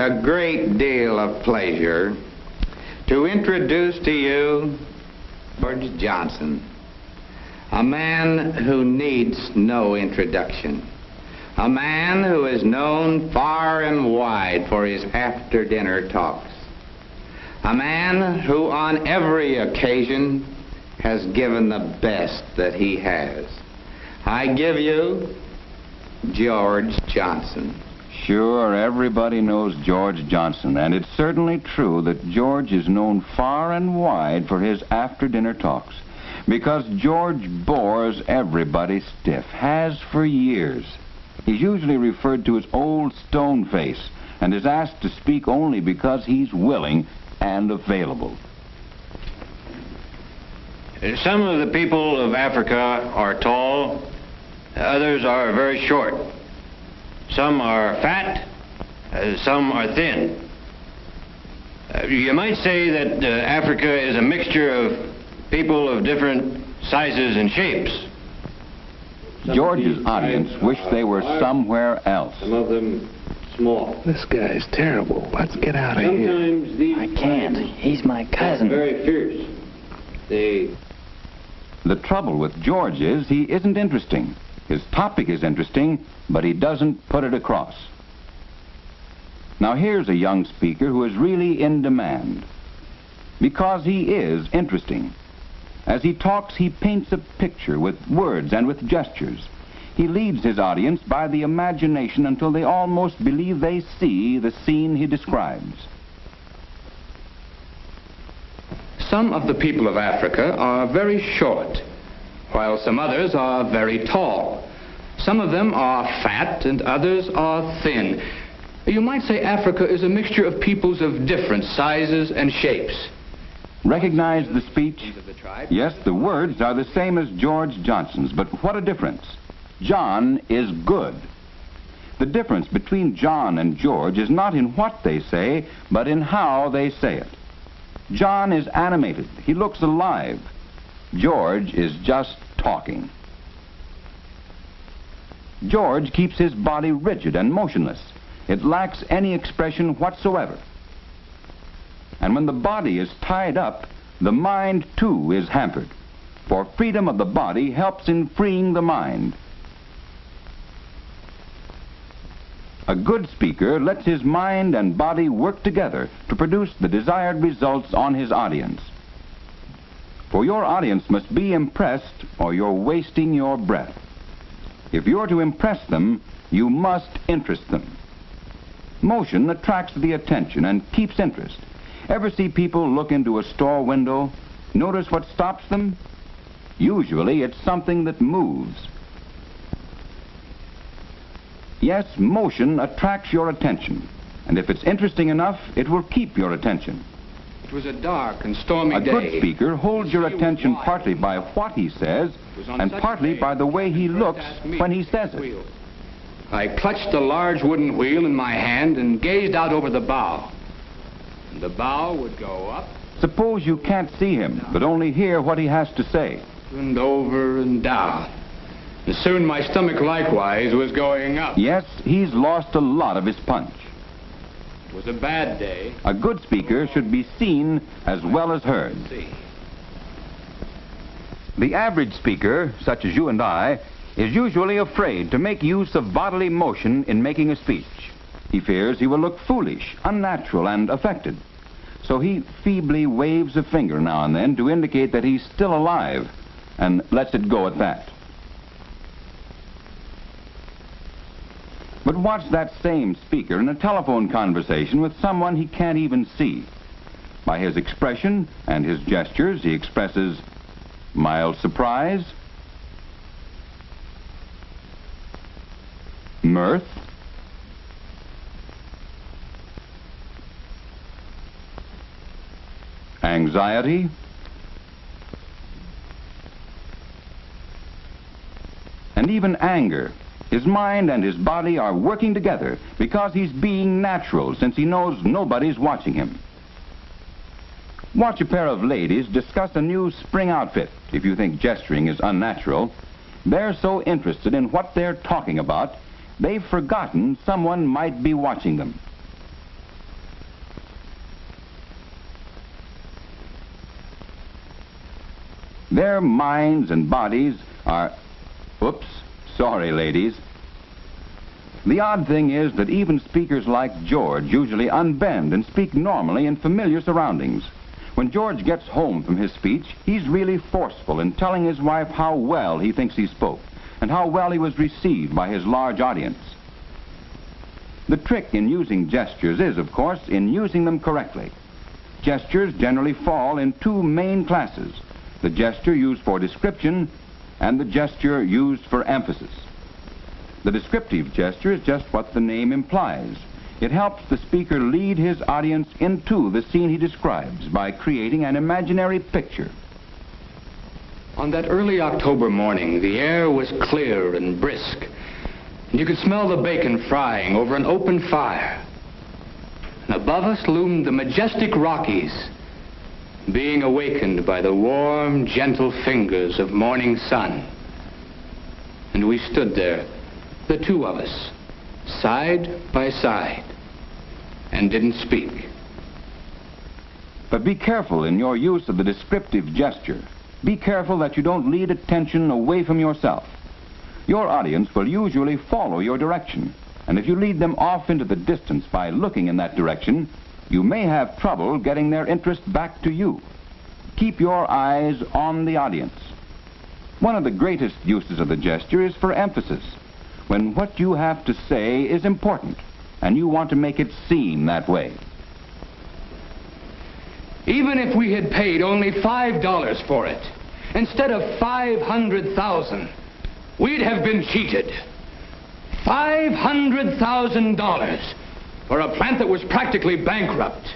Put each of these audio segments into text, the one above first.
a great deal of pleasure to introduce to you George Johnson, a man who needs no introduction, a man who is known far and wide for his after-dinner talks, a man who on every occasion has given the best that he has. I give you George Johnson. Sure, everybody knows George Johnson, and it's certainly true that George is known far and wide for his after-dinner talks, because George bores everybody stiff, has for years. He's usually referred to as Old Stone Face, and is asked to speak only because he's willing and available. Some of the people of Africa are tall, others are very short. Some are fat, some are thin. You might say that Africa is a mixture of people of different sizes and shapes. George's audience wish they were somewhere else. Some of them small. This guy's terrible. Let's get out of here. Sometimes these I can't. He's my cousin. very fierce. The trouble with George is he isn't interesting. His topic is interesting, but he doesn't put it across. Now here's a young speaker who is really in demand, because he is interesting. As he talks, he paints a picture with words and with gestures. He leads his audience by the imagination until they almost believe they see the scene he describes. Some of the people of Africa are very short, while some others are very tall. Some of them are fat and others are thin. You might say Africa is a mixture of peoples of different sizes and shapes. Recognize the speech? Yes, the words are the same as George Johnson's, but what a difference. John is good. The difference between John and George is not in what they say, but in how they say it. John is animated. He looks alive. George is just talking. George keeps his body rigid and motionless. It lacks any expression whatsoever. And when the body is tied up, the mind too is hampered. For freedom of the body helps in freeing the mind. A good speaker lets his mind and body work together to produce the desired results on his audience. For your audience must be impressed, or you're wasting your breath. If you're to impress them, you must interest them. Motion attracts the attention and keeps interest. Ever see people look into a store window? Notice what stops them? Usually it's something that moves. Yes, motion attracts your attention, and if it's interesting enough, it will keep your attention. It was a dark and stormy day. A good speaker holds your attention partly by what he says and partly by the way he looks when he says it. I clutched a large wooden wheel in my hand and gazed out over the bow. And the bow would go up. Suppose you can't see him, but only hear what he has to say. And over and down. And soon my stomach likewise was going up. Yes, he's lost a lot of his punch. It was a bad day. A good speaker should be seen as well as heard. The average speaker, such as you and I, is usually afraid to make use of bodily motion in making a speech. He fears he will look foolish, unnatural, and affected. So he feebly waves a finger now and then to indicate that he's still alive, and lets it go at that. But watch that same speaker in a telephone conversation with someone he can't even see. By his expression and his gestures, he expresses mild surprise, mirth, anxiety, and even anger. His mind and his body are working together because he's being natural, since he knows nobody's watching him. Watch a pair of ladies discuss a new spring outfit. If you think gesturing is unnatural, they're so interested in what they're talking about, they've forgotten someone might be watching them. Their minds and bodies are... Oops, sorry, ladies. The odd thing is that even speakers like George usually unbend and speak normally in familiar surroundings. When George gets home from his speech, he's really forceful in telling his wife how well he thinks he spoke and how well he was received by his large audience. The trick in using gestures is, of course, in using them correctly. Gestures generally fall in two main classes: the gesture used for description and the gesture used for emphasis. The descriptive gesture is just what the name implies. It helps the speaker lead his audience into the scene he describes by creating an imaginary picture. On that early October morning, the air was clear and brisk. You could smell the bacon frying over an open fire. And above us loomed the majestic Rockies, being awakened by the warm, gentle fingers of morning sun. And we stood there, the two of us, side by side, and didn't speak. But be careful in your use of the descriptive gesture. Be careful that you don't lead attention away from yourself. Your audience will usually follow your direction, and if you lead them off into the distance by looking in that direction, you may have trouble getting their interest back to you. Keep your eyes on the audience. One of the greatest uses of the gesture is for emphasis, when what you have to say is important, and you want to make it seem that way. Even if we had paid only $5 for it, instead of $500,000, we'd have been cheated. $500,000 for a plant that was practically bankrupt.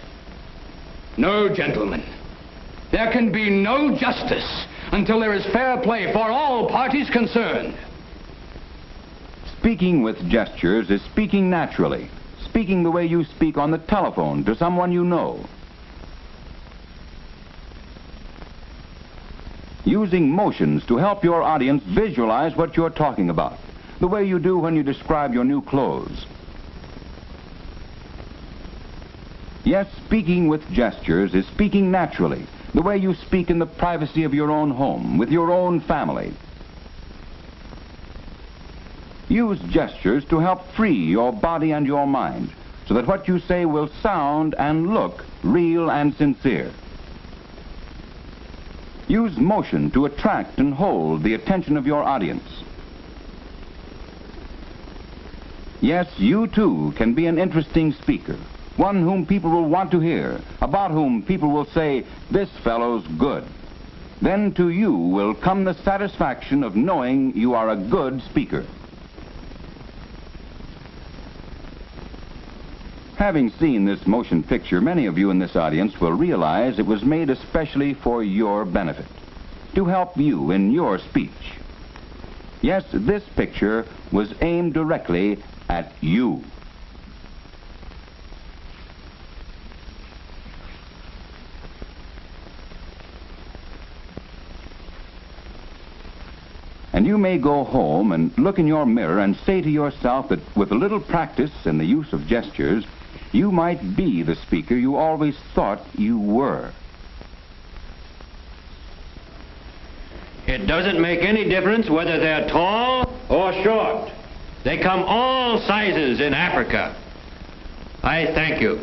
No, gentlemen, there can be no justice until there is fair play for all parties concerned. Speaking with gestures is speaking naturally, speaking the way you speak on the telephone to someone you know. Using motions to help your audience visualize what you're talking about, the way you do when you describe your new clothes. Yes, speaking with gestures is speaking naturally, the way you speak in the privacy of your own home, with your own family. Use gestures to help free your body and your mind, so that what you say will sound and look real and sincere. Use motion to attract and hold the attention of your audience. Yes, you too can be an interesting speaker, one whom people will want to hear, about whom people will say, "This fellow's good." Then to you will come the satisfaction of knowing you are a good speaker. Having seen this motion picture, many of you in this audience will realize it was made especially for your benefit, to help you in your speech. Yes, this picture was aimed directly at you. And you may go home and look in your mirror and say to yourself that with a little practice in the use of gestures, you might be the speaker you always thought you were. It doesn't make any difference whether they're tall or short. They come all sizes in Africa. I thank you.